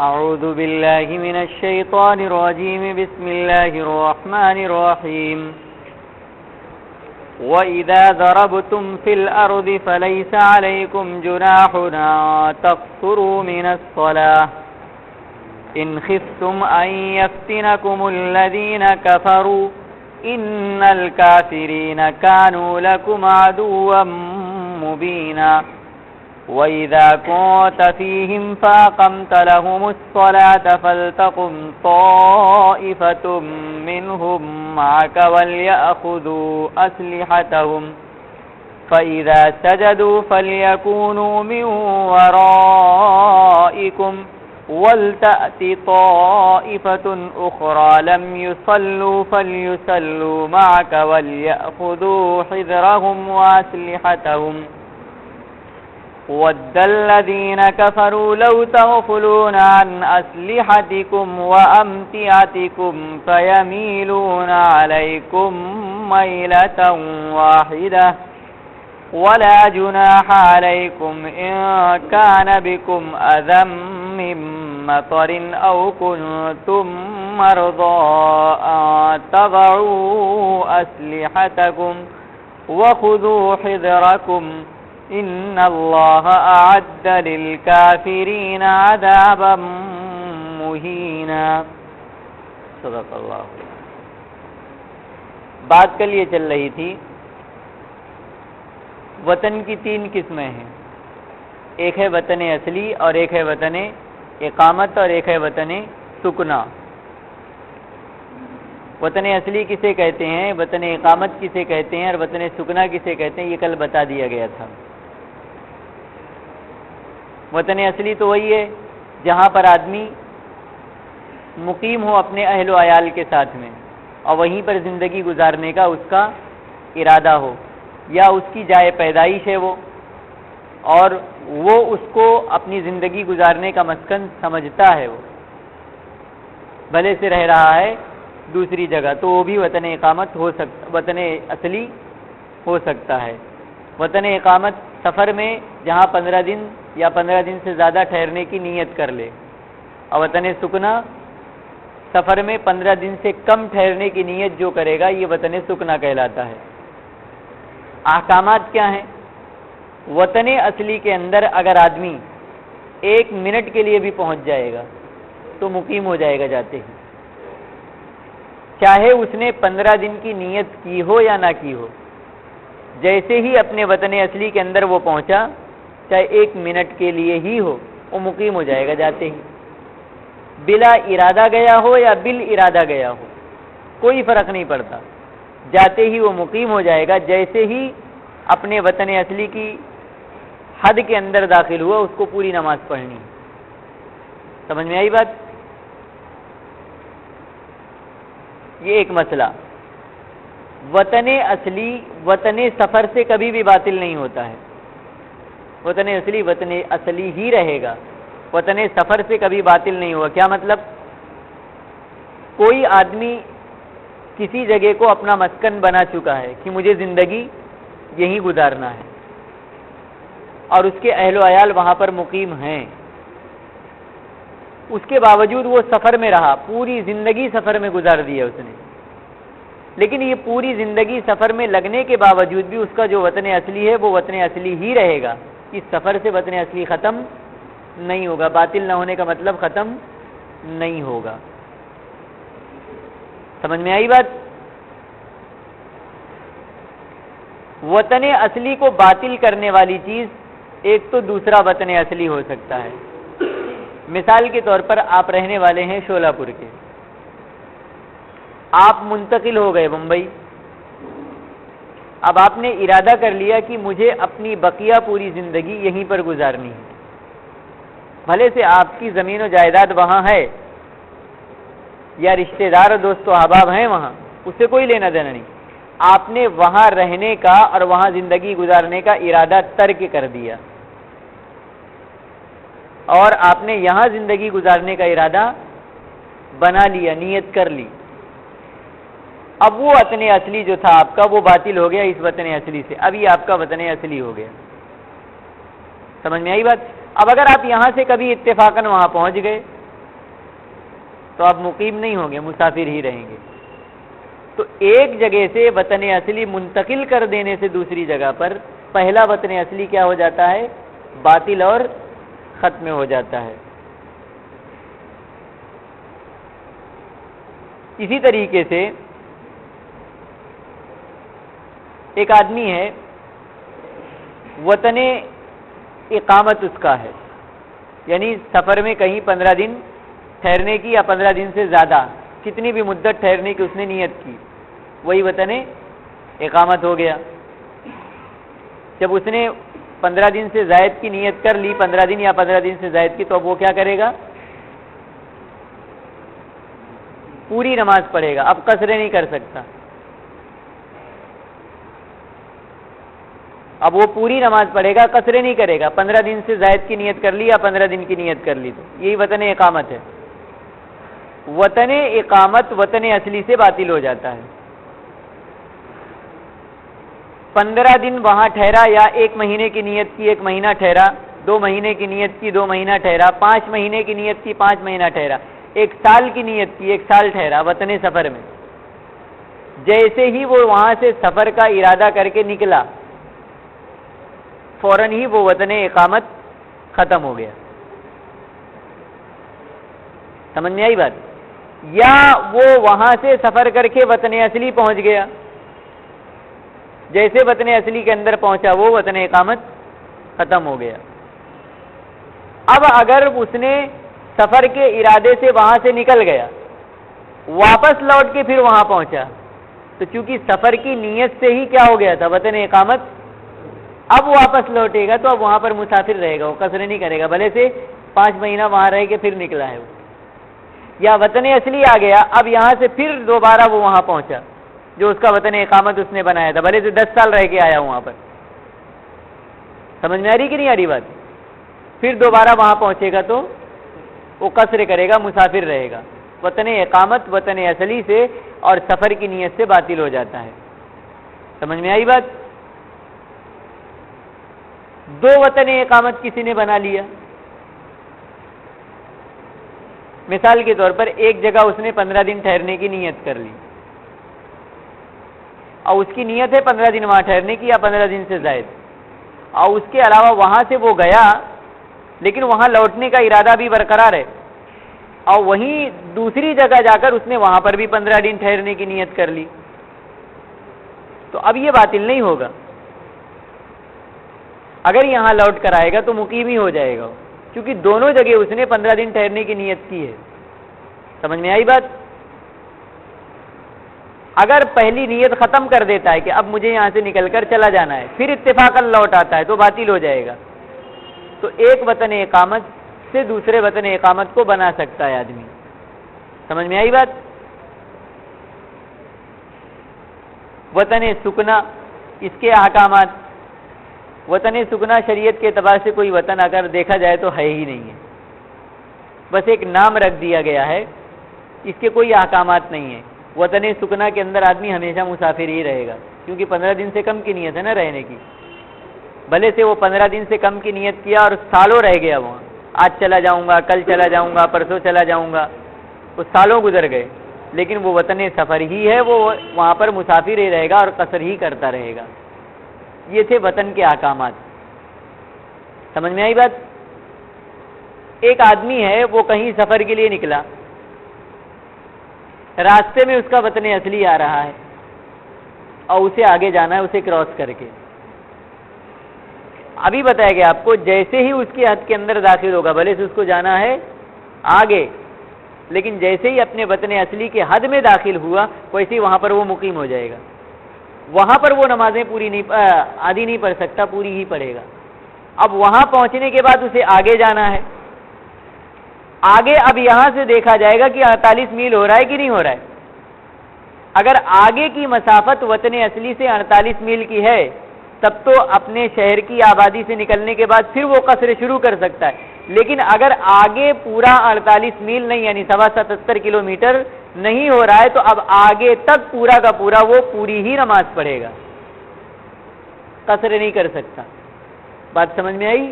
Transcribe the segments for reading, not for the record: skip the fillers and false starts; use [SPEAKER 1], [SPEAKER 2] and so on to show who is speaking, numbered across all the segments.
[SPEAKER 1] أعوذ بالله من الشيطان الرجيم بسم الله الرحمن الرحيم وإذا ضربتم في الأرض فليس عليكم جناح أن تقصروا من الصلاة إن خفتم أن يفتنكم الذين كفروا إن الكافرين كانوا لكم عدوا مبينا وَإِذَا كُنتَ فِيهِمْ فَأَقَمْتَ لَهُمُ الصَّلَاةَ فَلْتَقُمْ طَائِفَةٌ مِّنْهُمْ مَعَكَ وَلْيَأْخُذُوا أَسْلِحَتَهُمْ فَإِذَا سَجَدُوا فَلْيَكُونُوا مِنْ وَرَائِكُمْ وَلْتَأْتِ طَائِفَةٌ أُخْرَى لَمْ يُصَلُّوا فَلْيُصَلُّوا مَعَكَ وَلْيَأْخُذُوا حِذْرَهُمْ وَأَسْلِحَتَهُمْ وَدَّ الَّذِينَ كَفَرُوا لَوْ تَغْفُلُونَ عَنْ أَسْلِحَتِكُمْ وَأَمْتِعَتِكُمْ فَيَمِيلُونَ عَلَيْكُمْ مَيْلَةً وَاحِدَةً وَلَا جُنَاحَ عَلَيْكُمْ إِنْ كَانَ بِكُمْ أَذًى مِّن مَّطَرٍ أَوْ كُنتُم مَّرْضَىٰ أَن تَضَعُوا أَسْلِحَتَكُمْ وَخُذُوا حِذْرَكُمْ إِنَّ اللَّهَ أَعَدَّ لِلْكَافِرِينَ عَذَابًا مُّهِينًا۔ صدق اللہ۔ بات کل یہ چل رہی تھی وطن کی 3 قسمیں ہیں، ایک ہے وطن اصلی اور ایک ہے وطن اقامت اور ایک ہے وطن سکنا۔ وطن اصلی کسے کہتے ہیں، وطن اقامت کسے کہتے ہیں اور وطن سکنا کسے کہتے ہیں، یہ کل بتا دیا گیا تھا۔ وطن اصلی تو وہی ہے جہاں پر آدمی مقیم ہو اپنے اہل و عیال کے ساتھ میں اور وہیں پر زندگی گزارنے کا اس کا ارادہ ہو، یا اس کی جائے پیدائش ہے وہ، اور وہ اس کو اپنی زندگی گزارنے کا مسکن سمجھتا ہے، وہ بھلے سے رہ رہا ہے دوسری جگہ، تو وہ بھی وطن اقامت ہو سکتا، وطن اصلی ہو سکتا ہے۔ وطن اقامت سفر میں جہاں 15 دن یا 15 دن سے زیادہ ٹھہرنے کی نیت کر لے، اور وطن سکنا سفر میں 15 دن سے کم ٹھہرنے کی نیت جو کرے گا، یہ وطن سکنا کہلاتا ہے۔ احکامات کیا ہیں؟ وطن اصلی کے اندر اگر آدمی 1 منٹ کے لیے بھی پہنچ جائے گا تو مقیم ہو جائے گا جاتے ہی، چاہے اس نے 15 دن کی نیت کی ہو یا نہ کی ہو، جیسے ہی اپنے وطن اصلی کے اندر وہ پہنچا، چاہے 1 منٹ کے لیے ہی ہو، وہ مقیم ہو جائے گا جاتے ہی، بلا ارادہ گیا ہو یا بال ارادہ گیا ہو، کوئی فرق نہیں پڑتا، جاتے ہی وہ مقیم ہو جائے گا۔ جیسے ہی اپنے وطن اصلی کی حد کے اندر داخل ہوا، اس کو پوری نماز پڑھنی۔ سمجھ میں آئی بات؟ یہ ایک مسئلہ۔ وطن اصلی وطن سفر سے کبھی بھی باطل نہیں ہوتا ہے، وطن اصلی وطن اصلی ہی رہے گا، وطن سفر سے کبھی باطل نہیں ہوا۔ کیا مطلب؟ کوئی آدمی کسی جگہ کو اپنا مسکن بنا چکا ہے کہ مجھے زندگی یہیں گزارنا ہے، اور اس کے اہل و عیال وہاں پر مقیم ہیں، اس کے باوجود وہ سفر میں رہا، پوری زندگی سفر میں گزار دیا اس نے، لیکن یہ پوری زندگی سفر میں لگنے کے باوجود بھی اس کا جو وطن اصلی ہے وہ وطن اصلی ہی رہے گا۔ اس سفر سے وطن اصلی ختم نہیں ہوگا، باطل نہ ہونے کا مطلب ختم نہیں ہوگا۔ سمجھ میں آئی بات؟ وطن اصلی کو باطل کرنے والی چیز ایک تو دوسرا وطن اصلی ہو سکتا ہے۔ مثال کے طور پر آپ رہنے والے ہیں شولہ پور کے، آپ منتقل ہو گئے ممبئی، اب آپ نے ارادہ کر لیا کہ مجھے اپنی بقیہ پوری زندگی یہیں پر گزارنی ہے، بھلے سے آپ کی زمین و جائیداد وہاں ہے یا رشتہ دار دوست و احباب ہیں وہاں، اس سے کوئی لینا دینا نہیں، آپ نے وہاں رہنے کا اور وہاں زندگی گزارنے کا ارادہ ترک کر دیا، اور آپ نے یہاں زندگی گزارنے کا ارادہ بنا لیا، نیت کر لی۔ اب وہ وطن اصلی جو تھا آپ کا وہ باطل ہو گیا اس وطن اصلی سے، اب یہ آپ کا وطن اصلی ہو گیا۔ سمجھ میں آئی بات؟ اب اگر آپ یہاں سے کبھی اتفاقاً وہاں پہنچ گئے تو آپ مقیم نہیں ہوں گے، مسافر ہی رہیں گے۔ تو ایک جگہ سے وطن اصلی منتقل کر دینے سے دوسری جگہ پر پہلا وطن اصلی کیا ہو جاتا ہے؟ باطل اور ختم ہو جاتا ہے۔ اسی طریقے سے ایک آدمی ہے، وطن اقامت اس کا ہے، یعنی سفر میں کہیں 15 دن ٹھہرنے کی یا 15 دن سے زیادہ کتنی بھی مدت ٹھہرنے کی اس نے نیت کی، وہی وطن اقامت ہو گیا۔ جب اس نے 15 دن سے زائد کی نیت کر لی، 15 دن یا 15 دن سے زائد کی، تو اب وہ کیا کرے گا؟ پوری نماز پڑھے گا، اب قصریں نہیں کر سکتا۔ اب وہ پوری نماز پڑھے گا، قصریں نہیں کرے گا۔ 15 دن سے زائد کی نیت کر لی یا 15 دن کی نیت کر لی، تو یہی وطن اقامت ہے۔ وطن اقامت وطن اصلی سے باطل ہو جاتا ہے۔ 15 دن وہاں ٹھہرا یا 1 مہینے کی نیت کی 1 مہینہ ٹھہرا، 2 مہینے کی نیت کی 2 مہینہ ٹھہرا، 5 مہینے کی نیت کی 5 مہینہ ٹھہرا، 1 سال کی نیت کی 1 سال ٹھہرا وطن سفر میں۔ جیسے ہی وہ وہاں سے سفر کا ارادہ کر کے نکلا، فوراً ہی وہ وطن اقامت ختم ہو گیا۔ سمجھ میں آئی بات؟ یا وہ وہاں سے سفر کر کے وطن اصلی پہنچ گیا، جیسے وطن اصلی کے اندر پہنچا وہ وطن اقامت ختم ہو گیا۔ اب اگر اس نے سفر کے ارادے سے وہاں سے نکل گیا، واپس لوٹ کے پھر وہاں پہنچا، تو چونکہ سفر کی نیت سے ہی کیا ہو گیا تھا؟ وطن اقامت۔ اب واپس لوٹے گا تو اب وہاں پر مسافر رہے گا، وہ قصر نہیں کرے گا، بھلے سے 5 مہینہ وہاں رہ کے پھر نکلا ہے وہ۔ یا وطن اصلی آ گیا، اب یہاں سے پھر دوبارہ وہ وہاں پہنچا جو اس کا وطن اقامت اس نے بنایا تھا، بھلے سے 10 سال رہ کے آیا وہاں پر۔ سمجھ میں آ رہی کہ نہیں آ رہی بات؟ پھر دوبارہ وہاں پہنچے گا تو وہ قصر کرے گا، مسافر رہے گا۔ وطن اقامت وطن اصلی سے اور سفر کی نیت سے باطل ہو جاتا ہے۔ سمجھ میں آئی بات؟ 2 وطن اقامت کسی نے بنا لیا، مثال کے طور پر ایک جگہ اس نے 15 دن ٹھہرنے کی نیت کر لی، اور اس کی نیت ہے 15 دن وہاں ٹھہرنے کی یا 15 دن سے زائد، اور اس کے علاوہ وہاں سے وہ گیا لیکن وہاں لوٹنے کا ارادہ بھی برقرار ہے، اور وہیں دوسری جگہ جا کر اس نے وہاں پر بھی 15 دن ٹھہرنے کی نیت کر لی، تو اب یہ باطل نہیں ہوگا۔ اگر یہاں لوٹ کر آئے گا تو مقیم ہی ہو جائے گا، کیونکہ دونوں جگہ اس نے 15 دن ٹھہرنے کی نیت کی ہے۔ سمجھ میں آئی بات؟ اگر پہلی نیت ختم کر دیتا ہے کہ اب مجھے یہاں سے نکل کر چلا جانا ہے، پھر اتفاقاً لوٹ آتا ہے تو باطل ہو جائے گا۔ تو ایک وطن اقامت سے دوسرے وطن اقامت کو بنا سکتا ہے آدمی۔ سمجھ میں آئی بات؟ وطن سکنا، اس کے احکامات۔ وطن سکنا شریعت کے اعتبار سے کوئی وطن اگر دیکھا جائے تو ہے ہی نہیں ہے، بس ایک نام رکھ دیا گیا ہے، اس کے کوئی احکامات نہیں ہیں۔ وطن سکنا کے اندر آدمی ہمیشہ مسافر ہی رہے گا، کیونکہ 15 دن سے کم کی نیت ہے نا رہنے کی، بھلے سے وہ 15 دن سے کم کی نیت کیا اور سالوں رہ گیا وہاں، آج چلا جاؤں گا، کل چلا جاؤں گا، پرسوں چلا جاؤں گا، وہ سالوں گزر گئے، لیکن وہ وطن سفر ہی ہے، وہ وہاں پر مسافر ہی رہے گا اور قصر ہی کرتا رہے گا۔ یہ تھے وطن کے احکامات۔ سمجھ میں آئی بات؟ ایک آدمی ہے، وہ کہیں سفر کے لیے نکلا، راستے میں اس کا وطن اصلی آ رہا ہے اور اسے آگے جانا ہے، اسے کراس کر کے۔ ابھی بتایا گیا آپ کو، جیسے ہی اس کی حد کے اندر داخل ہوگا، بھلے سے اس کو جانا ہے آگے، لیکن جیسے ہی اپنے وطن اصلی کے حد میں داخل ہوا، ویسے ہی وہاں پر وہ مقیم ہو جائے گا۔ وہاں پر وہ نمازیں پوری نہیں آدھی نہیں پڑھ سکتا، پوری ہی پڑھے گا۔ اب وہاں پہنچنے کے بعد اسے آگے جانا ہے، آگے اب یہاں سے دیکھا جائے گا کہ 48 میل ہو رہا ہے کہ نہیں ہو رہا ہے۔ اگر آگے کی مسافت وطن اصلی سے 48 میل کی ہے، تب تو اپنے شہر کی آبادی سے نکلنے کے بعد پھر وہ قصر شروع کر سکتا ہے، لیکن اگر آگے پورا 48 میل نہیں، یعنی 77 کلومیٹر نہیں ہو رہا ہے، تو اب آگے تک پورا کا پورا وہ پوری ہی نماز پڑھے گا، قصر نہیں کر سکتا۔ بات سمجھ میں آئی؟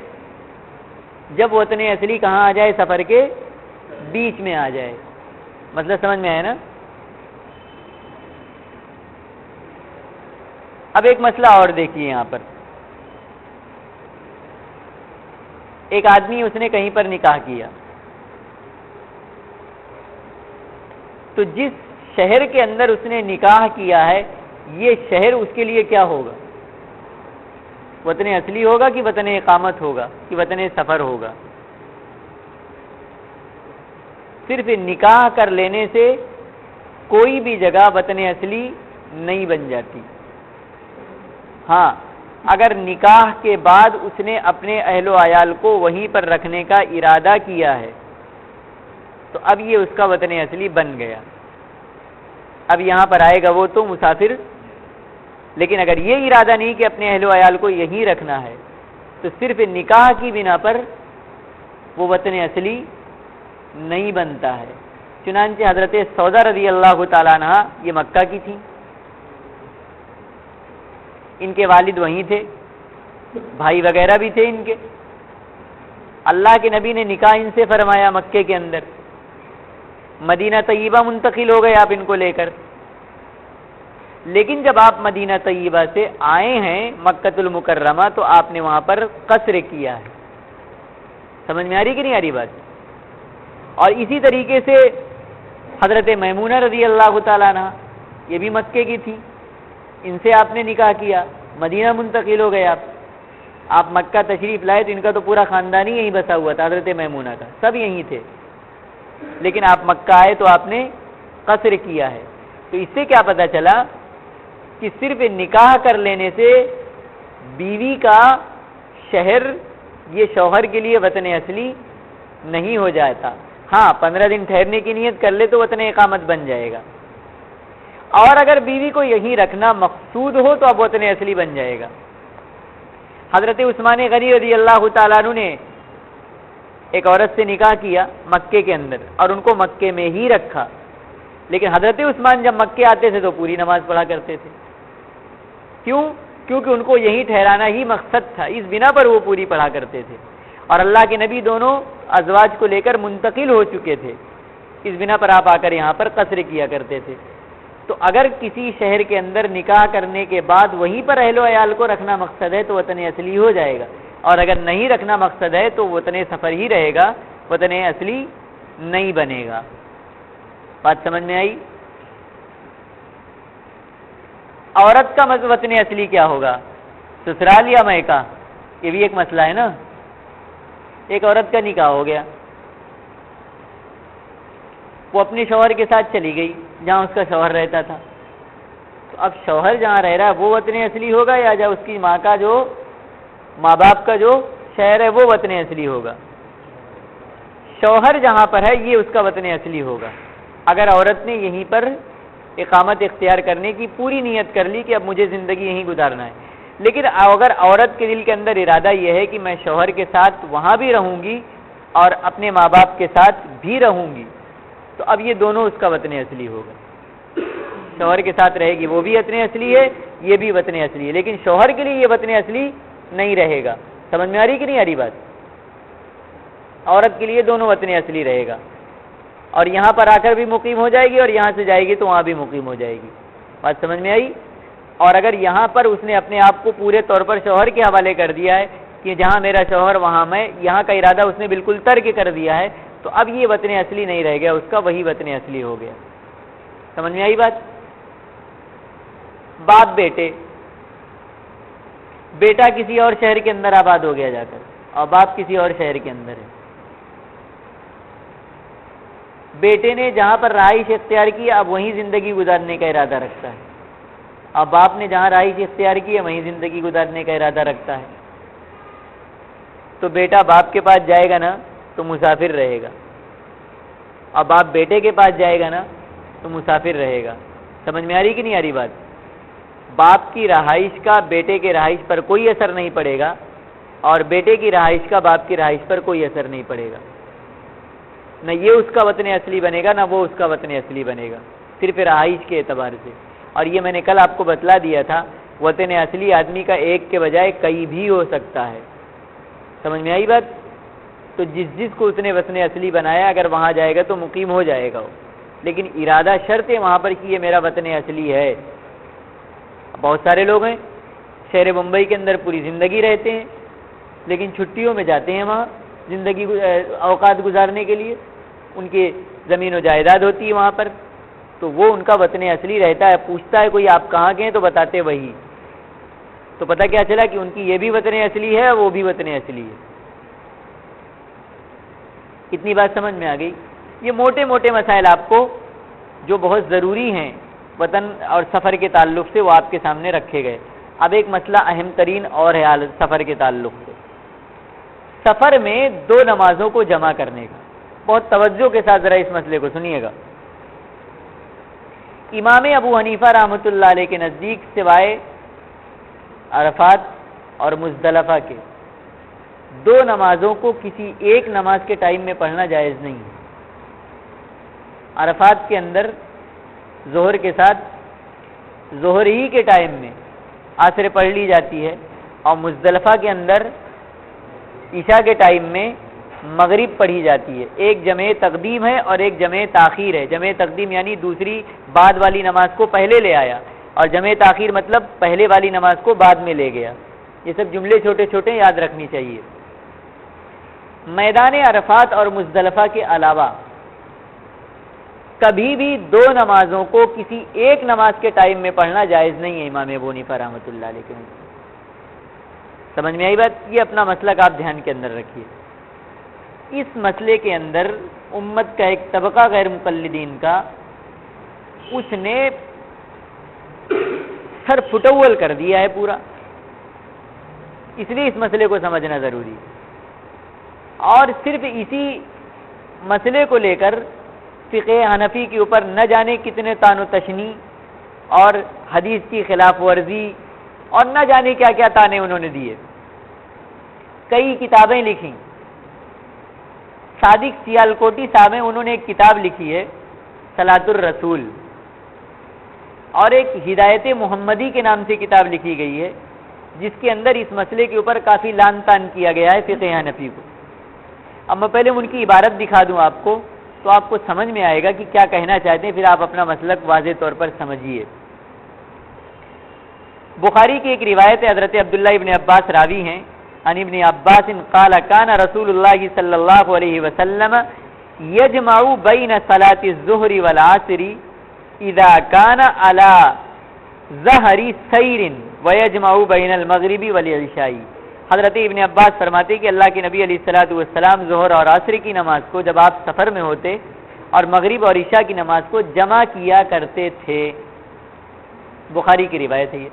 [SPEAKER 1] جب وطن اصلی کہاں آ جائے؟ سفر کے بیچ میں آ جائے، مسئلہ سمجھ میں آیا نا؟ اب ایک مسئلہ اور دیکھیے یہاں پر، ایک آدمی اس نے کہیں پر نکاح کیا، تو جس شہر کے اندر اس نے نکاح کیا ہے یہ شہر اس کے لیے کیا ہوگا؟ وطن اصلی ہوگا کہ وطن اقامت ہوگا کہ وطن سفر ہوگا؟ صرف نکاح کر لینے سے کوئی بھی جگہ وطن اصلی نہیں بن جاتی۔ ہاں، اگر نکاح کے بعد اس نے اپنے اہل و عیال کو وہیں پر رکھنے کا ارادہ کیا ہے تو اب یہ اس کا وطن اصلی بن گیا، اب یہاں پر آئے گا وہ تو مسافر۔ لیکن اگر یہ ارادہ نہیں کہ اپنے اہل و عیال کو یہیں رکھنا ہے تو صرف نکاح کی بنا پر وہ وطن اصلی نہیں بنتا ہے۔ چنانچہ حضرت سودا رضی اللہ تعالیٰ عنہ یہ مکہ کی تھی، ان کے والد وہیں تھے، بھائی وغیرہ بھی تھے ان کے، اللہ کے نبی نے نکاح ان سے فرمایا مکے کے اندر، مدینہ طیبہ منتقل ہو گئے آپ ان کو لے کر۔ لیکن جب آپ مدینہ طیبہ سے آئے ہیں مکۃ المکرمہ تو آپ نے وہاں پر قصر کیا ہے۔ سمجھ میں آ رہی کہ نہیں آ رہی بات؟ اور اسی طریقے سے حضرت میمونہ رضی اللہ تعالیٰ عنہ یہ بھی مکے کی تھی، ان سے آپ نے نکاح کیا، مدینہ منتقل ہو گئے آپ مکہ تشریف لائے تو ان کا تو پورا خاندان ہی یہیں بسا ہوا تھا، حضرت میمونہ کا سب یہیں تھے، لیکن آپ مکہ آئے تو آپ نے قصر کیا ہے۔ تو اس سے کیا پتہ چلا کہ صرف نکاح کر لینے سے بیوی کا شہر یہ شوہر کے لیے وطن اصلی نہیں ہو جاتا۔ ہاں، 15 دن ٹھہرنے کی نیت کر لے تو وطن اقامت بن جائے گا، اور اگر بیوی کو یہیں رکھنا مقصود ہو تو اب وطن اصلی بن جائے گا۔ حضرت عثمان غنی رضی اللہ تعالیٰ عنہ نے ایک عورت سے نکاح کیا مکے کے اندر اور ان کو مکے میں ہی رکھا، لیکن حضرت عثمان جب مکے آتے تھے تو پوری نماز پڑھا کرتے تھے۔ کیوں؟ کیونکہ ان کو یہی ٹھہرانا ہی مقصد تھا، اس بنا پر وہ پوری پڑھا کرتے تھے، اور اللہ کے نبی دونوں ازواج کو لے کر منتقل ہو چکے تھے، اس بنا پر آپ آ کر یہاں پر قصر کیا کرتے تھے۔ تو اگر کسی شہر کے اندر نکاح کرنے کے بعد وہیں پر اہل و عیال کو رکھنا مقصد ہے تو وطن اصلی ہو جائے گا، اور اگر نہیں رکھنا مقصد ہے تو وطن سفر ہی رہے گا، وطن اصلی نہیں بنے گا۔ بات سمجھ میں آئی؟ عورت کا وطن اصلی کیا ہوگا؟ سسرال یا میکہ؟ یہ بھی ایک مسئلہ ہے نا۔ ایک عورت کا نکاح ہو گیا، وہ اپنے شوہر کے ساتھ چلی گئی جہاں اس کا شوہر رہتا تھا، تو اب شوہر جہاں رہ رہا ہے وہ وطن اصلی ہوگا یا جو اس کی ماں باپ کا جو شہر ہے وہ وطن اصلی ہوگا؟ شوہر جہاں پر ہے یہ اس کا وطن اصلی ہوگا، اگر عورت نے یہیں پر اقامت اختیار کرنے کی پوری نیت کر لی کہ اب مجھے زندگی یہیں گزارنا ہے۔ لیکن اگر عورت کے دل کے اندر ارادہ یہ ہے کہ میں شوہر کے ساتھ وہاں بھی رہوں گی اور اپنے ماں باپ کے ساتھ بھی رہوں گی تو اب یہ دونوں اس کا وطن اصلی ہوگا۔ شوہر کے ساتھ رہے گی وہ بھی وطن اصلی ہے، یہ بھی وطن اصلی ہے، لیکن شوہر کے لیے یہ وطن اصلی نہیں رہے گا۔ سمجھ میں آ رہی کہ نہیں آ رہی بات؟ عورت کے لیے دونوں وطن اصلی رہے گا، اور یہاں پر آ کر بھی مقیم ہو جائے گی اور یہاں سے جائے گی تو وہاں بھی مقیم ہو جائے گی۔ بات سمجھ میں آئی؟ اور اگر یہاں پر اس نے اپنے آپ کو پورے طور پر شوہر کے حوالے کر دیا ہے کہ جہاں میرا شوہر وہاں میں، یہاں کا ارادہ اس نے بالکل ترک کر دیا ہے، تو اب یہ وطن اصلی نہیں رہ گیا، اس کا وہی وطن اصلی ہو گیا۔ سمجھ میں آئی بات؟ باپ بیٹا کسی اور شہر کے اندر آباد ہو گیا جا کر، اور باپ کسی اور شہر کے اندر ہے۔ بیٹے نے جہاں پر رہائش اختیار کی اب وہیں زندگی گزارنے کا ارادہ رکھتا ہے، اب باپ نے جہاں رہائش اختیار کی ہے وہیں زندگی گزارنے کا ارادہ رکھتا ہے، تو بیٹا باپ کے پاس جائے گا نا تو مسافر رہے گا، اب باپ بیٹے کے پاس جائے گا نا تو مسافر رہے گا۔ سمجھ میں آ رہی کہ نہیں آ رہی بات؟ باپ کی رہائش کا بیٹے کے رہائش پر کوئی اثر نہیں پڑے گا، اور بیٹے کی رہائش کا باپ کی رہائش پر کوئی اثر نہیں پڑے گا، نہ یہ اس کا وطن اصلی بنے گا نہ وہ اس کا وطن اصلی بنے گا، صرف رہائش کے اعتبار سے۔ اور یہ میں نے کل آپ کو بتلا دیا تھا، وطن اصلی آدمی کا ایک کے بجائے کئی بھی ہو سکتا ہے۔ سمجھ میں آئی بات؟ تو جس کو اس نے وطن اصلی بنایا اگر وہاں جائے گا تو مقیم ہو جائے گا وہ، لیکن ارادہ شرط ہے وہاں پر کہ یہ میرا وطن اصلی ہے۔ بہت سارے لوگ ہیں شہر بمبئی کے اندر پوری زندگی رہتے ہیں، لیکن چھٹیوں میں جاتے ہیں وہاں زندگی اوقات گزارنے کے لیے، ان کی زمین و جائیداد ہوتی ہے وہاں پر، تو وہ ان کا وطن اصلی رہتا ہے۔ پوچھتا ہے کوئی آپ کہاں کے ہیں تو بتاتے وہی، تو پتہ کیا چلا کہ ان کی یہ بھی وطن اصلی ہے، وہ بھی وطن اصلی ہے۔ اتنی بات سمجھ میں آ گئی؟ یہ موٹے موٹے مسائل آپ کو جو بہت ضروری ہیں وطن اور سفر کے تعلق سے وہ آپ کے سامنے رکھے گئے۔ اب ایک مسئلہ اہم ترین اور ہے سفر کے تعلق سے، سفر میں دو نمازوں کو جمع کرنے کا۔ بہت توجہ کے ساتھ ذرا اس مسئلے کو سنیے گا۔ امام ابو حنیفہ رحمۃ اللہ علیہ کے نزدیک سوائے عرفات اور مزدلفہ کے دو نمازوں کو کسی ایک نماز کے ٹائم میں پڑھنا جائز نہیں ہے۔ عرفات کے اندر ظہر کے ساتھ ظہر ہی کے ٹائم میں عصر پڑھ لی جاتی ہے، اور مزدلفہ کے اندر عشاء کے ٹائم میں مغرب پڑھی جاتی ہے۔ ایک جمع تقدیم ہے اور ایک جمع تاخیر ہے۔ جمع تقدیم یعنی دوسری بعد والی نماز کو پہلے لے آیا، اور جمع تاخیر مطلب پہلے والی نماز کو بعد میں لے گیا۔ یہ سب جملے چھوٹے چھوٹے یاد رکھنی چاہیے۔ میدان عرفات اور مزدلفہ کے علاوہ کبھی بھی دو نمازوں کو کسی ایک نماز کے ٹائم میں پڑھنا جائز نہیں ہے امام ابو حنیفہ رحمۃ اللہ علیہ کے نزدیک۔ سمجھ میں آئی بات؟ یہ اپنا مسلک آپ دھیان کے اندر رکھیے۔ اس مسئلے کے اندر امت کا ایک طبقہ غیر مقلدین کا اس نے سر پھٹول کر دیا ہے پورا، اس لیے اس مسئلے کو سمجھنا ضروری ہے۔ اور صرف اسی مسئلے کو لے کر فقہ حنفی کے اوپر نہ جانے کتنے طعن و تشنیع اور حدیث کی خلاف ورزی اور نہ جانے کیا کیا طعنے انہوں نے دیے، کئی کتابیں لکھی۔ صادق سیالکوٹی صاحب ہیں، انہوں نے ایک کتاب لکھی ہے صلاۃ الرسول، اور ایک ہدایت محمدی کے نام سے کتاب لکھی گئی ہے، جس کے اندر اس مسئلے کے اوپر کافی لان تان کیا گیا ہے فقہ حنفی کو۔ اب میں پہلے ان کی عبارت دکھا دوں آپ کو، تو آپ کو سمجھ میں آئے گا کہ کیا کہنا چاہتے ہیں، پھر آپ اپنا مسلک واضح طور پر سمجھیے۔ بخاری کی ایک روایت ہے، حضرت عبداللہ ابن عباس راوی ہیں، عن ابن عباس قال كان رسول الله صلی اللہ علیہ وسلم یجمع بین صلاة الظہر والعصر اذا كان على ظہر سیر ویجمع بین المغرب والعشاء۔ حضرت ابن عباس فرماتے کہ اللہ کے نبی علیہ الصلوۃ والسلام ظہر اور عصر کی نماز کو جب آپ سفر میں ہوتے اور مغرب اور عشاء کی نماز کو جمع کیا کرتے تھے۔ بخاری کی روایت ہے یہ۔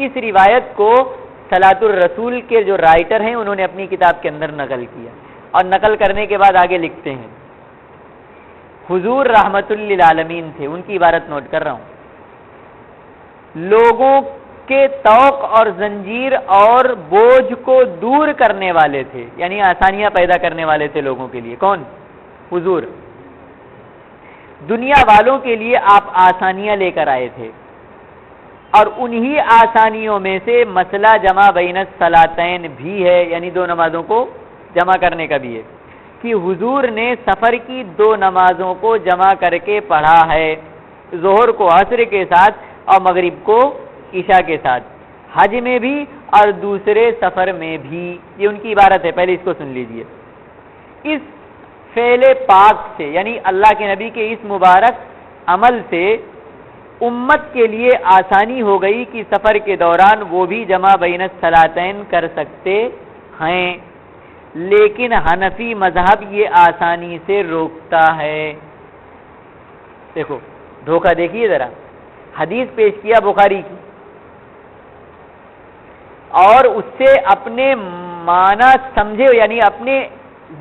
[SPEAKER 1] اس روایت کو صلاۃ الرسول کے جو رائٹر ہیں انہوں نے اپنی کتاب کے اندر نقل کیا، اور نقل کرنے کے بعد آگے لکھتے ہیں حضور رحمت للعالمین تھے، ان کی عبارت نوٹ کر رہا ہوں، لوگوں کے توق اور زنجیر اور بوجھ کو دور کرنے والے تھے، یعنی آسانیاں پیدا کرنے والے تھے لوگوں کے لیے۔ کون؟ حضور۔ دنیا والوں کے لیے آپ آسانیاں لے کر آئے تھے، اور انہی آسانیوں میں سے مسئلہ جمع بین الصلاتین بھی ہے، یعنی دو نمازوں کو جمع کرنے کا بھی ہے، کہ حضور نے سفر کی دو نمازوں کو جمع کر کے پڑھا ہے، ظہر کو عصر کے ساتھ اور مغرب کو عشاء کے ساتھ، حج میں بھی اور دوسرے سفر میں بھی۔ یہ ان کی عبارت ہے، پہلے اس کو سن لیجئے۔ اس فعل پاک سے، یعنی اللہ کے نبی کے اس مبارک عمل سے امت کے لیے آسانی ہو گئی کہ سفر کے دوران وہ بھی جمع بین الصلاتین کر سکتے ہیں، لیکن حنفی مذہب یہ آسانی سے روکتا ہے۔ دیکھو دھوکہ، دیکھیے ذرا، حدیث پیش کیا بخاری کی، اور اس سے اپنے معنی سمجھے، یعنی اپنے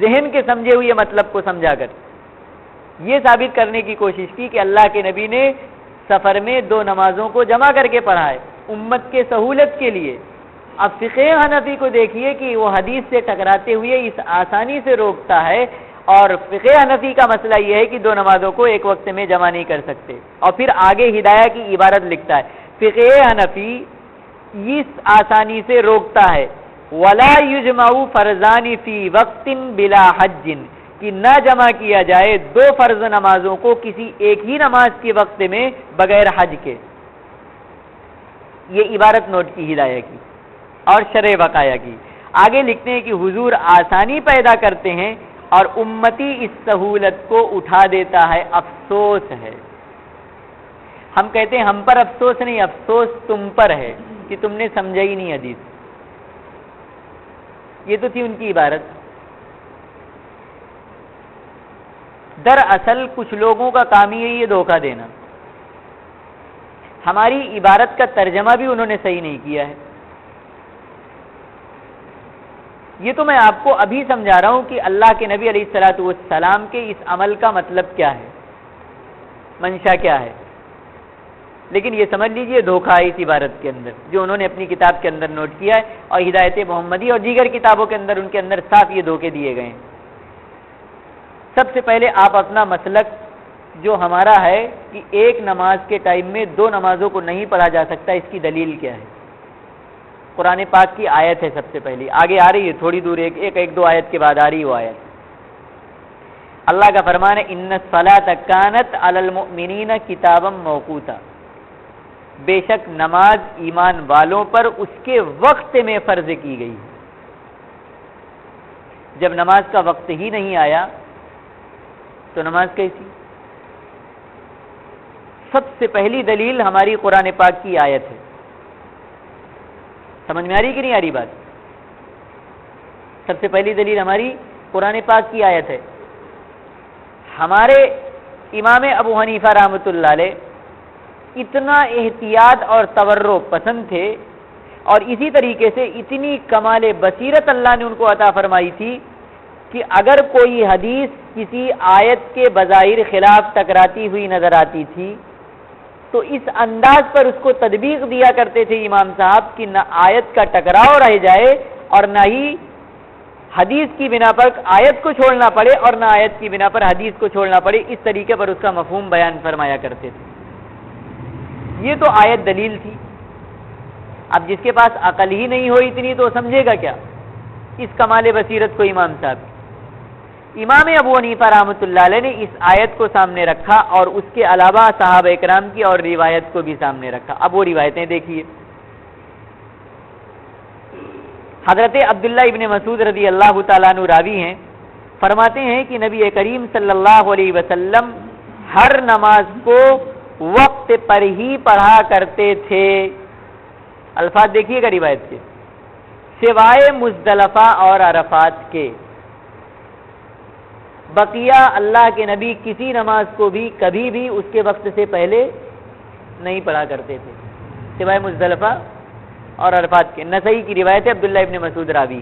[SPEAKER 1] ذہن کے سمجھے ہوئے مطلب کو سمجھا کر یہ ثابت کرنے کی کوشش کی کہ اللہ کے نبی نے سفر میں دو نمازوں کو جمع کر کے پڑھا ہے امت کے سہولت کے لیے۔ اب فقہ حنفی کو دیکھیے کہ وہ حدیث سے ٹکراتے ہوئے اس آسانی سے روکتا ہے، اور فقہ حنفی کا مسئلہ یہ ہے کہ دو نمازوں کو ایک وقت میں جمع نہیں کر سکتے، اور پھر آگے ہدایہ کی عبارت لکھتا ہے، فقہ حنفی اس آسانی سے روکتا ہے، وَلَا يُجْمَعُ فَرْضَانِ فِي وَقْتٍ بِلَا حَجٍّ، کہ نہ جمع کیا جائے دو فرض نمازوں کو کسی ایک ہی نماز کے وقت میں بغیر حج کے. یہ عبارت نوٹ کی ہدایت کی اور شرع وقایہ کی. آگے لکھتے ہیں کہ حضور آسانی پیدا کرتے ہیں اور امتی اس سہولت کو اٹھا دیتا ہے. افسوس ہے. ہم کہتے ہیں ہم پر افسوس نہیں، افسوس تم پر ہے کہ تم نے سمجھا ہی نہیں حدیث. یہ تو تھی ان کی عبارت. دراصل کچھ لوگوں کا کام ہی ہے یہ دھوکہ دینا. ہماری عبارت کا ترجمہ بھی انہوں نے صحیح نہیں کیا ہے. یہ تو میں آپ کو ابھی سمجھا رہا ہوں کہ اللہ کے نبی علیہ الصلوۃ والسلام کے اس عمل کا مطلب کیا ہے، منشا کیا ہے. لیکن یہ سمجھ لیجئے دھوکہ ہے اس عبارت کے اندر جو انہوں نے اپنی کتاب کے اندر نوٹ کیا ہے، اور ہدایت محمدی اور دیگر کتابوں کے اندر ان کے اندر صاف یہ دھوکے دیے گئے ہیں. سب سے پہلے آپ اپنا مسلک جو ہمارا ہے کہ ایک نماز کے ٹائم میں دو نمازوں کو نہیں پڑھا جا سکتا، اس کی دلیل کیا ہے؟ قرآن پاک کی آیت ہے. سب سے پہلی آگے آ رہی ہے، تھوڑی دور ایک دو آیت کے بعد آ رہی ہے وہ آیت. اللہ کا فرمان ہے ان الصلاۃ کانت علی المؤمنین کتابا موقوتا. بے شک نماز ایمان والوں پر اس کے وقت میں فرض کی گئی. جب نماز کا وقت ہی نہیں آیا تو نماز کیسی؟ سب سے پہلی دلیل ہماری قرآن پاک کی آیت ہے. سمجھ میں آ رہی کہ نہیں آ رہی بات؟ سب سے پہلی دلیل ہماری قرآن پاک کی آیت ہے. ہمارے امام ابو حنیفہ رحمۃ اللہ علیہ اتنا احتیاط اور تورع پسند تھے، اور اسی طریقے سے اتنی کمال بصیرت اللہ نے ان کو عطا فرمائی تھی کہ اگر کوئی حدیث کسی آیت کے بظاہر خلاف ٹکراتی ہوئی نظر آتی تھی تو اس انداز پر اس کو تطبیق دیا کرتے تھے امام صاحب کہ نہ آیت کا ٹکراؤ رہ جائے اور نہ ہی حدیث کی بنا پر آیت کو چھوڑنا پڑے اور نہ آیت کی بنا پر حدیث کو چھوڑنا پڑے. اس طریقے پر اس کا مفہوم بیان فرمایا کرتے تھے. یہ تو آیت دلیل تھی. اب جس کے پاس عقل ہی نہیں ہو اتنی تو سمجھے گا کیا اس کمال بصیرت کو امام صاحب. امام ابو حنیفہ رحمۃ اللہ علیہ نے اس آیت کو سامنے رکھا اور اس کے علاوہ صحابہ اکرام کی اور روایت کو بھی سامنے رکھا. اب وہ روایتیں دیکھیے. حضرت عبداللہ ابن مسعود رضی اللہ تعالیٰ عنہ راوی ہیں، فرماتے ہیں کہ نبی کریم صلی اللہ علیہ وسلم ہر نماز کو وقت پر ہی پڑھا کرتے تھے. الفاظ دیکھیے گا روایت کے، سوائے مزدلفہ اور عرفات کے. بقیہ اللہ کے نبی کسی نماز کو بھی کبھی بھی اس کے وقت سے پہلے نہیں پڑھا کرتے تھے سوائے مزدلفہ اور عرفات کے. نسائی کی روایت ہے، عبداللہ ابن مسعود راوی.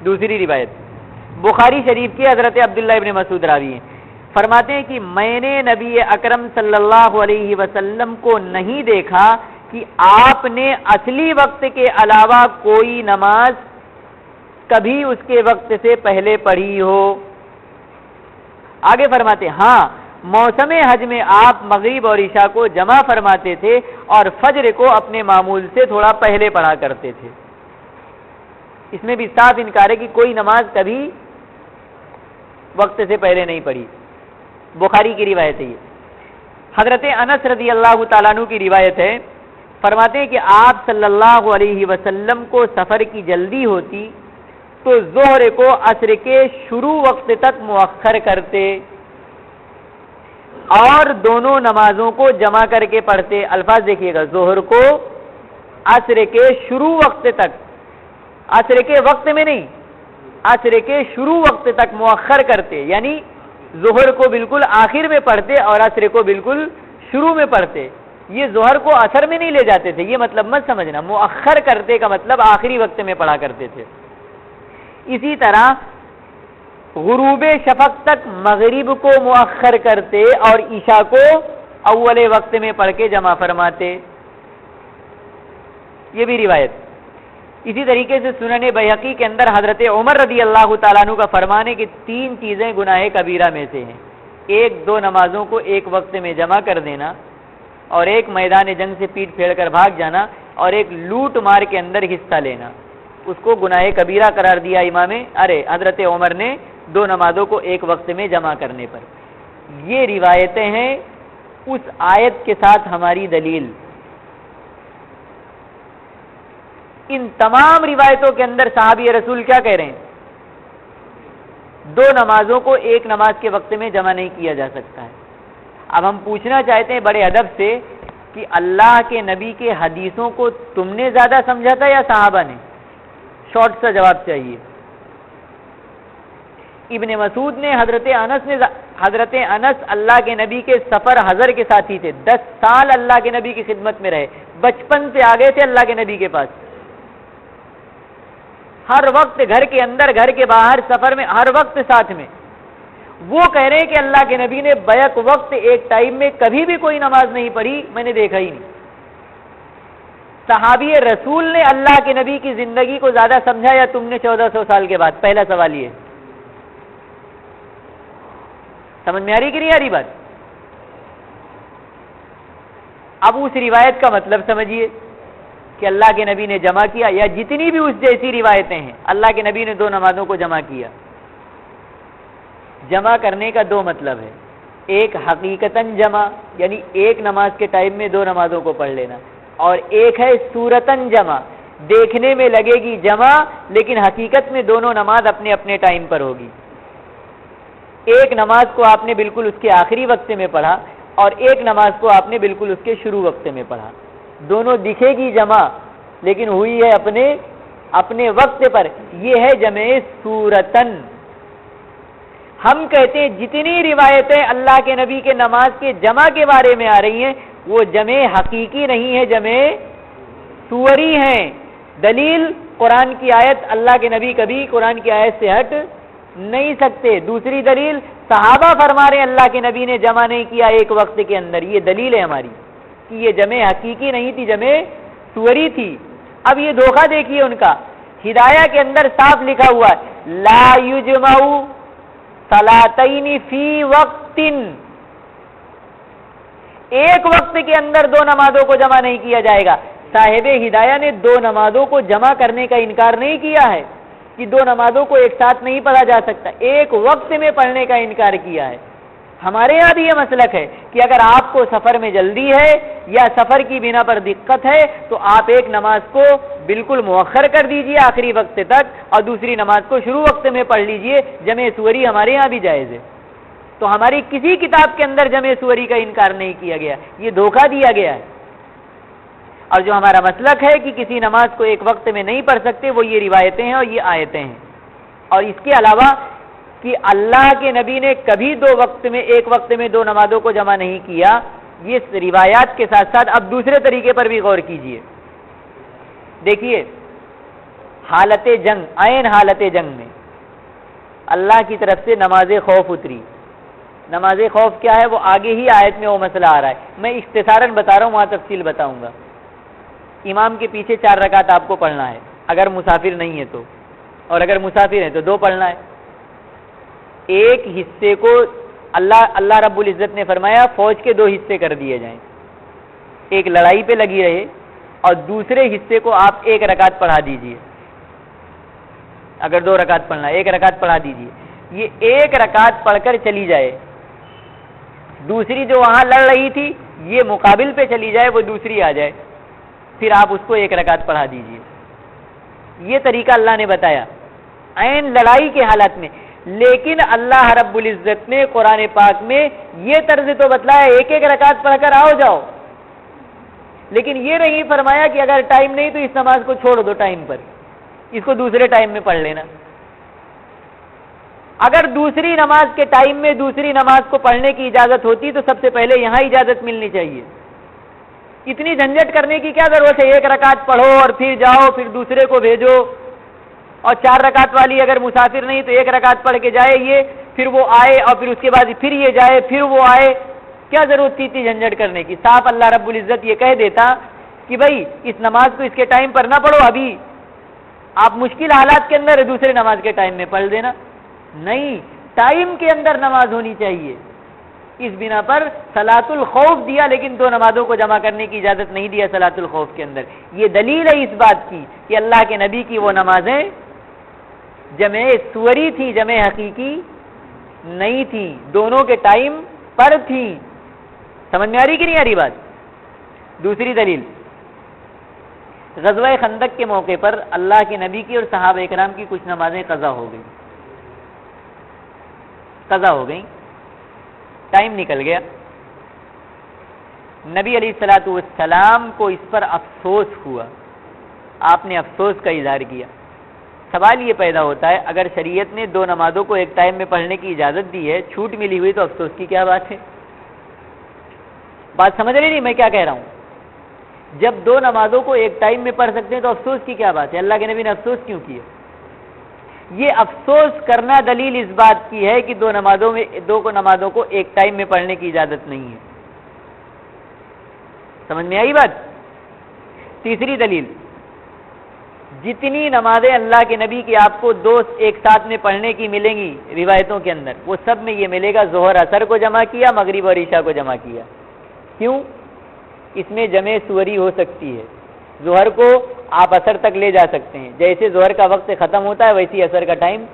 [SPEAKER 1] دوسری روایت بخاری شریف کی، حضرت عبداللہ ابن مسعود راوی ہیں، فرماتے ہیں کہ میں نے نبی اکرم صلی اللہ علیہ وسلم کو نہیں دیکھا کہ آپ نے اصلی وقت کے علاوہ کوئی نماز کبھی اس کے وقت سے پہلے پڑھی ہو. آگے فرماتے ہاں موسم حج میں آپ مغرب اور عشاء کو جمع فرماتے تھے اور فجر کو اپنے معمول سے تھوڑا پہلے پڑھا کرتے تھے. اس میں بھی صاف انکار ہے کہ کوئی نماز کبھی وقت سے پہلے نہیں پڑھی. بخاری کی روایت ہے یہ. حضرت انس رضی اللہ تعالیٰ عنہ کی روایت ہے، فرماتے ہیں کہ آپ صلی اللہ علیہ وسلم کو سفر کی جلدی ہوتی تو ظہر کو عصر کے شروع وقت تک مؤخر کرتے اور دونوں نمازوں کو جمع کر کے پڑھتے. الفاظ دیکھیے گا، ظہر کو عصر کے شروع وقت تک، عصر کے وقت میں نہیں، عصر کے شروع وقت تک مؤخر کرتے، یعنی ظہر کو بالکل آخر میں پڑھتے اور عصر کو بالکل شروع میں پڑھتے. یہ ظہر کو عصر میں نہیں لے جاتے تھے، یہ مطلب مت سمجھنا. مؤخر کرتے کا مطلب آخری وقت میں پڑھا کرتے تھے. اسی طرح غروب شفق تک مغرب کو مؤخر کرتے اور عشاء کو اول وقت میں پڑھ کے جمع فرماتے. یہ بھی روایت. اسی طریقے سے سنن بیہقی کے اندر حضرت عمر رضی اللہ تعالیٰ عنہ کا فرمان ہے کہ 3 چیزیں گناہ کبیرہ میں سے ہیں. 1-2 نمازوں کو ایک وقت میں جمع کر دینا، اور ایک میدان جنگ سے پیٹ پھیڑ کر بھاگ جانا، اور ایک لوٹ مار کے اندر حصہ لینا. اس کو گناہ کبیرہ قرار دیا حضرت عمر نے دو نمازوں کو ایک وقت میں جمع کرنے پر۔ یہ روایتیں ہیں اس آیت کے ساتھ ہماری دلیل۔ ان تمام روایتوں کے اندر صحابی رسول کیا کہہ رہے ہیں؟ دو نمازوں کو ایک نماز کے وقت میں جمع نہیں کیا جا سکتا ہے۔ اب ہم پوچھنا چاہتے ہیں بڑے ادب سے کہ اللہ کے نبی کے حدیثوں کو تم نے زیادہ سمجھا تھا یا صحابہ نے؟ شارٹ سا جواب چاہیے۔ ابن مسعود نے حضرت انس اللہ کے نبی کے سفر حضر کے ساتھی تھے، 10 سال اللہ کے نبی کی خدمت میں رہے، بچپن سے آ گئے تھے اللہ کے نبی کے پاس، ہر وقت گھر کے اندر گھر کے باہر سفر میں ہر وقت ساتھ میں۔ وہ کہہ رہے ہیں کہ اللہ کے نبی نے بیک وقت ایک ٹائم میں کبھی بھی کوئی نماز نہیں پڑھی، میں نے دیکھا ہی نہیں۔ صحابی رسول نے اللہ کے نبی کی زندگی کو زیادہ سمجھا یا تم نے 1400 سال کے بعد؟ پہلا سوال یہ سمجھ میں آ رہی کہ نہیں آ رہی بات؟ اب اس روایت کا مطلب سمجھیے کہ اللہ کے نبی نے جمع کیا، یا جتنی بھی اس جیسی روایتیں ہیں اللہ کے نبی نے دو نمازوں کو جمع کیا۔ جمع کرنے کا دو مطلب ہے، ایک حقیقتاً جمع یعنی ایک نماز کے ٹائم میں دو نمازوں کو پڑھ لینا، اور ایک ہے صورتاً جمع، دیکھنے میں لگے گی جمع لیکن حقیقت میں دونوں نماز اپنے اپنے ٹائم پر ہوگی۔ ایک نماز کو آپ نے بالکل اس کے آخری وقت میں پڑھا اور ایک نماز کو آپ نے بالکل اس کے شروع وقت میں پڑھا، دونوں دکھے گی جمع لیکن ہوئی ہے اپنے وقت پر، یہ ہے جمع صورتاً۔ ہم کہتے ہیں جتنی روایتیں اللہ کے نبی کے نماز کے جمع کے بارے میں آ رہی ہیں وہ جمع حقیقی نہیں ہے، جمع صوری ہیں۔ دلیل قرآن کی آیت، اللہ کے نبی کبھی قرآن کی آیت سے ہٹ نہیں سکتے۔ دوسری دلیل صحابہ فرما رہے ہیں اللہ کے نبی نے جمع نہیں کیا ایک وقت کے اندر، یہ دلیل ہے ہماری کہ یہ جمع حقیقی نہیں تھی، جمع صوری تھی۔ اب یہ دھوکہ دیکھیے ان کا، ہدایہ کے اندر صاف لکھا ہوا ہے لا یجمع صلاتین فی وقت، ایک وقت کے اندر دو نمازوں کو جمع نہیں کیا جائے گا۔ صاحب ہدایہ نے دو نمازوں کو جمع کرنے کا انکار نہیں کیا ہے کہ دو نمازوں کو ایک ساتھ نہیں پڑھا جا سکتا، ایک وقت میں پڑھنے کا انکار کیا ہے۔ ہمارے یہاں بھی یہ مسلک ہے کہ اگر آپ کو سفر میں جلدی ہے یا سفر کی بنا پر دقت ہے تو آپ ایک نماز کو بالکل مؤخر کر دیجئے آخری وقت تک اور دوسری نماز کو شروع وقت میں پڑھ لیجئے، جمع صوری ہمارے یہاں بھی جائز ہے۔ تو ہماری کسی کتاب کے اندر جمع صوری کا انکار نہیں کیا گیا، یہ دھوکہ دیا گیا ہے۔ اور جو ہمارا مسلک ہے کہ کسی نماز کو ایک وقت میں نہیں پڑھ سکتے، وہ یہ روایتیں ہیں اور یہ آیتیں ہیں۔ اور اس کے علاوہ کہ اللہ کے نبی نے کبھی ایک وقت میں دو نمازوں کو جمع نہیں کیا، یہ روایات کے ساتھ ساتھ اب دوسرے طریقے پر بھی غور کیجئے۔ دیکھیے حالت جنگ، عین حالت جنگ میں اللہ کی طرف سے نماز خوف اتری۔ نماز خوف کیا ہے وہ آگے ہی آیت میں وہ مسئلہ آ رہا ہے، میں اختصاراً بتا رہا ہوں، وہاں تفصیل بتاؤں گا۔ امام کے پیچھے 4 رکعت آپ کو پڑھنا ہے اگر مسافر نہیں ہے تو، اور اگر مسافر ہے تو 2 پڑھنا ہے۔ ایک حصے کو اللہ رب العزت نے فرمایا فوج کے 2 حصے کر دیے جائیں، ایک لڑائی پہ لگی رہے اور دوسرے حصے کو آپ 1 رکعت پڑھا دیجئے۔ اگر 2 رکعت پڑھنا ہے 1 رکعت پڑھا دیجئے، یہ 1 رکعت پڑھ کر چلی جائے، دوسری جو وہاں لڑ رہی تھی یہ مقابل پہ چلی جائے، وہ دوسری آ جائے، پھر آپ اس کو 1 رکعت پڑھا دیجئے۔ یہ طریقہ اللہ نے بتایا عین لڑائی کے حالت میں، لیکن اللہ رب العزت نے قرآن پاک میں یہ طرز تو بتلایا 1 رکعت پڑھ کر آؤ جاؤ، لیکن یہ نہیں فرمایا کہ اگر ٹائم نہیں تو اس نماز کو چھوڑ دو ٹائم پر، اس کو دوسرے ٹائم میں پڑھ لینا۔ اگر دوسری نماز کے ٹائم میں دوسری نماز کو پڑھنے کی اجازت ہوتی تو سب سے پہلے یہاں اجازت ملنی چاہیے۔ اتنی جھنجٹ کرنے کی کیا ضرورت ہے؟ 1 رکعت پڑھو اور پھر جاؤ، پھر دوسرے کو بھیجو، اور 4 رکعت والی اگر مسافر نہیں تو 1 رکعت پڑھ کے جائے یہ، پھر وہ آئے اور پھر اس کے بعد پھر یہ جائے پھر وہ آئے، کیا ضرورت تھی اتنی جھنجٹ کرنے کی؟ صاف اللہ رب العزت یہ کہہ دیتا کہ بھائی اس نماز کو اس کے ٹائم پر نہ پڑھو، ابھی آپ مشکل حالات کے اندر دوسرے نماز کے ٹائم میں پڑھ دینا، نہیں، ٹائم کے اندر نماز ہونی چاہیے۔ اس بنا پر صلاۃ الخوف دیا لیکن 2 نمازوں کو جمع کرنے کی اجازت نہیں دیا صلاۃ الخوف کے اندر۔ یہ دلیل ہے اس بات کی کہ اللہ کے نبی کی وہ نمازیں جمع سوری تھی، جمع حقیقی نہیں تھی، دونوں کے ٹائم پر تھی. سمجھ میں آ رہی کہ نہیں آ رہی بات؟ دوسری دلیل، غزوہ خندق کے موقع پر اللہ کے نبی کی اور صحابہ کرام کی کچھ نمازیں قضا ہو گئی، قضا ہو گئی، ٹائم نکل گیا. نبی علیہ الصلوۃ والسلام کو اس پر افسوس ہوا، آپ نے افسوس کا اظہار کیا. سوال یہ پیدا ہوتا ہے، اگر شریعت نے دو نمازوں کو ایک ٹائم میں پڑھنے کی اجازت دی ہے، چھوٹ ملی ہوئی، تو افسوس کی کیا بات ہے؟ بات سمجھ رہی نہیں میں کیا کہہ رہا ہوں؟ جب دو نمازوں کو ایک ٹائم میں پڑھ سکتے ہیں تو افسوس کی کیا بات ہے؟ اللہ کے نبی نے افسوس کیوں کیا؟ یہ افسوس کرنا دلیل اس بات کی ہے کہ دو نمازوں کو ایک ٹائم میں پڑھنے کی اجازت نہیں ہے. سمجھ میں آئی بات؟ تیسری دلیل، جتنی نمازیں اللہ کے نبی کی آپ کو دو ایک ساتھ میں پڑھنے کی ملیں گی روایتوں کے اندر، وہ سب میں یہ ملے گا ظہر اثر کو جمع کیا، مغرب اور عشاء کو جمع کیا. کیوں؟ اس میں جمع سوری ہو سکتی ہے. ظہر کو آپ اثر تک لے جا سکتے ہیں، جیسے ظہر کا وقت ختم ہوتا ہے ویسے اثر کا ٹائم،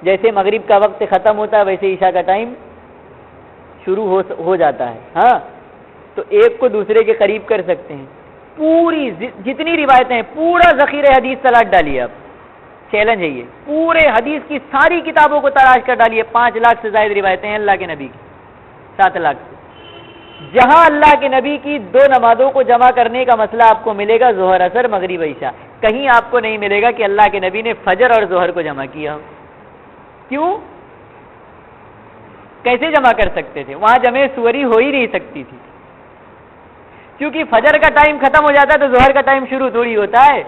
[SPEAKER 1] جیسے مغرب کا وقت ختم ہوتا ہے ویسے عشاء کا ٹائم شروع ہو جاتا ہے. ہاں، تو ایک کو دوسرے کے قریب کر سکتے ہیں. پوری جتنی روایتیں ہیں پورا ذخیرہ حدیث تلاش ڈالیے. آپ چیلنج ہے یہ، پورے حدیث کی ساری کتابوں کو تلاش کر ڈالیے. 5 لاکھ سے زائد روایتیں ہیں اللہ کے نبی کی، 7 لاکھ سے. جہاں اللہ کے نبی کی دو نمازوں کو جمع کرنے کا مسئلہ آپ کو ملے گا ظہر اثر مغرب عشاء. کہیں آپ کو نہیں ملے گا کہ اللہ کے نبی نے فجر اور ظہر کو جمع کیا ہو. کیوں؟ کیسے جمع کر سکتے تھے؟ وہاں جمع سوری ہو ہی نہیں سکتی تھی، کیونکہ فجر کا ٹائم ختم ہو جاتا ہے تو ظہر کا ٹائم شروع تھوڑی ہوتا ہے.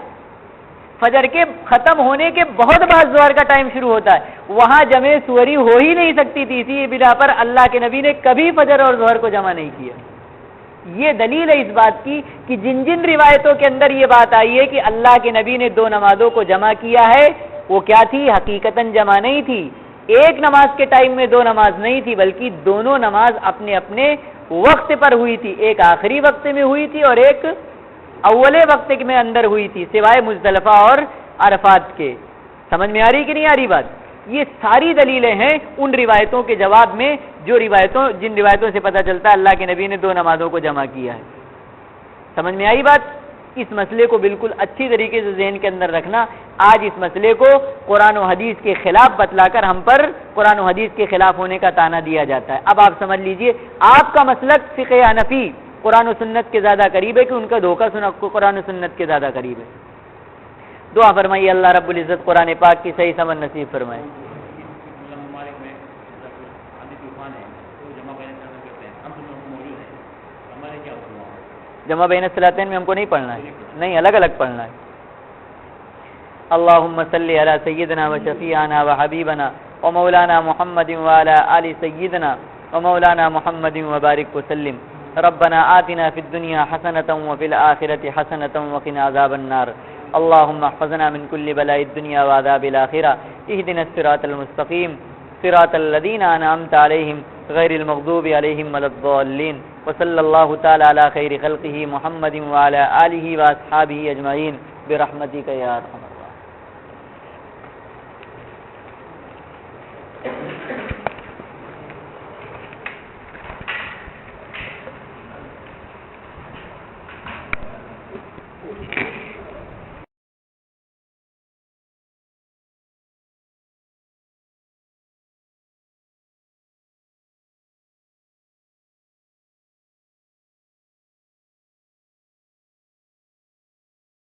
[SPEAKER 1] فجر کے ختم ہونے کے بہت بعد ظہر کا ٹائم شروع ہوتا ہے. وہاں جمع سوری ہو ہی نہیں سکتی تھی، اسی بنا پر اللہ کے نبی نے کبھی فجر اور ظہر کو جمع نہیں کیا. یہ دلیل ہے اس بات کی کہ جن جن روایتوں کے اندر یہ بات آئی ہے کہ اللہ کے نبی نے دو نمازوں کو جمع کیا ہے، وہ کیا تھی؟ حقیقتاً جمع نہیں تھی. ایک نماز کے ٹائم میں دو نماز نہیں تھی، بلکہ دونوں نماز اپنے اپنے وقت پر ہوئی تھی. ایک آخری وقت میں ہوئی تھی اور ایک اول وقت میں اندر ہوئی تھی، سوائے مزدلفہ اور عرفات کے. سمجھ میں آ رہی کہ نہیں آ رہی بات؟ یہ ساری دلیلیں ہیں ان روایتوں کے جواب میں جن روایتوں سے پتہ چلتا ہے اللہ کے نبی نے دو نمازوں کو جمع کیا ہے. سمجھ میں آئی بات؟ اس مسئلے کو بالکل اچھی طریقے سے ذہن کے اندر رکھنا. آج اس مسئلے کو قرآن و حدیث کے خلاف بتلا کر ہم پر قرآن و حدیث کے خلاف ہونے کا طعنہ دیا جاتا ہے. اب آپ سمجھ لیجئے، آپ کا مسلک فقہ حنفی قرآن و سنت کے زیادہ قریب ہے کہ ان کا دھوکہ سنا قرآن و سنت کے زیادہ قریب ہے. دعا فرمائیے اللہ رب العزت قرآن پاک کی صحیح سمجھ نصیب فرمائے. جمع بین الصلاتین میں ہم کو نہیں پڑھنا ہے، نہیں، الگ الگ پڑھنا ہے. اللہم صلی علی سیدنا و شفیعنا و حبیبنا و مولانا محمد و علی آل سیدنا و مولانا محمد و بارک وسلم. ربنا آتنا فی الدنیا حسنة و فی الآخرة حسنة و قنا عذاب النار. اللہم احفظنا من کل بلاء الدنیا و عذاب الآخرة. اہدنا الصراط المستقیم صراط الذین انعمت علیہم غیر المغضوب علیہم ولا الضالین. وصلی اللہ تعالی علی خیر خلقہ محمد وعلی آلہ واصحابہ اجمعین برحمتک یا ارحم